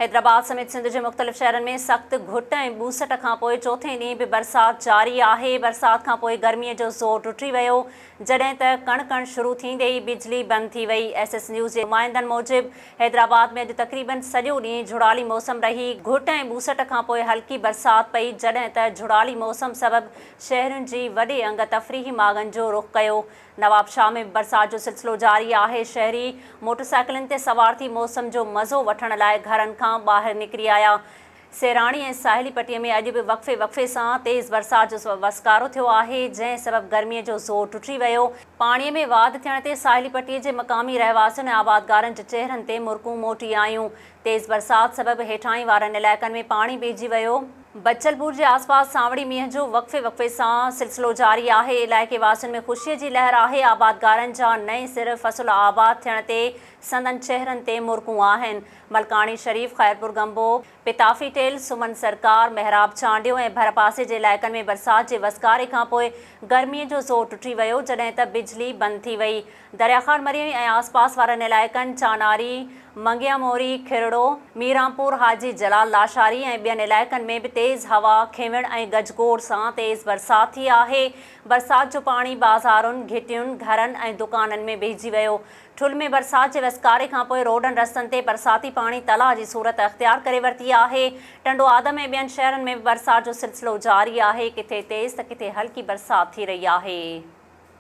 हैदराबाद समेत सिंध के मुख़्तलिफ़ शहरनि में सख़्त घुट ऐं ॿूसट खां पोइ चौथे ॾींहुं बि बरसाति जारी आहे। बरसाति खां पोइ गर्मीअ जो ज़ोर टुटी वियो, जॾहिं त कण शुरू थींदे ई बिजली बंदि थी वई। SS न्यूज़ जे नुमाइंदनि मूजिबि हैदराबाद में अॼु तक़रीबन सॼो ॾींहुं झुड़ाली मौसम रही। घुट ऐं ॿूसट खां पोइ हल्की बरसाति पई, जॾहिं त झुड़ाली मौसम सबबि शहरुनि जी वॾे अंग तफ़रीही मार्गनि जो रुख़ कयो। नवाबशाह में बरसाति जो सिलसिलो जारी आहे। शहरी मोटरसाइकिलुनि ते सवार थी मौसम जो मज़ो वठण लाइ घरनि खां ॿाहिरि निकिरी आया। सेराणी ऐं साहिली पट्टीअ में अॼु बि वक़्फ़े सां तेज़ बरसाति जो वसकारो थियो आहे, जंहिं सबबि गर्मीअ जो ज़ोर टुटी वियो। पाणीअ में वाधि थियण ते साहिली पट्टीअ जे मक़ामी रहवासियुनि ऐं आबादगारनि जे चेहरनि ते मुरकूं मोटी आयूं। तेज़ बरसाति सबबि हेठाहीं वारनि इलाइक़नि में पाणी ॿिहिजी वियो। बचलपुर के आसपास सावड़ी मींहं जो वक़्फ़े सां सिलसिलो जारी आहे। इलाइक़े वासियुनि में ख़ुशीअ जी लहर आहे। आबादगारनि जा नए सिर फ़सुल आबाद थियण ते संदन चेहरनि ते मुरकूं आहिनि। मलकानी शरीफ़, ख़ैरपुर गंबो, पिताफ़ी टेल, सुमन सरकार, मेहराब चांडियो ऐं भरपासे जे इलाइक़नि में बरसाति जे वसकारे खां पोइ गर्मीअ जो ज़ोर टुटी वियो, जॾहिं त बिजली बंदि थी वई। दरियाखान मरी ऐं आसपास वारनि इलाइक़नि चानारी, मंगियामोरी, खिरड़ो, मीरामपुर, हाजी जलाल लाशारी ऐं ॿियनि इलाइक़नि में बि तेज़ हवा, खिवण ऐं गजगोड़ सां तेज़ बरसाति थी आहे। बरसाति जो पाणी बाज़ारुनि, घिटियुनि, घरनि ऐं दुकाननि में ॿिहिजी वियो। ठुल में बरसाति जे वसकारे खां पोइ रोडनि रस्तनि ते बरसाती पाणी तलाउ जी सूरत अख़्तियार करे वरिती आहे। टंडो आदम ऐं ॿियनि शहरनि में बि बरसाति जो सिलसिलो जारी आहे। किथे तेज़ त किथे हल्की बरसाति थी रही आहे।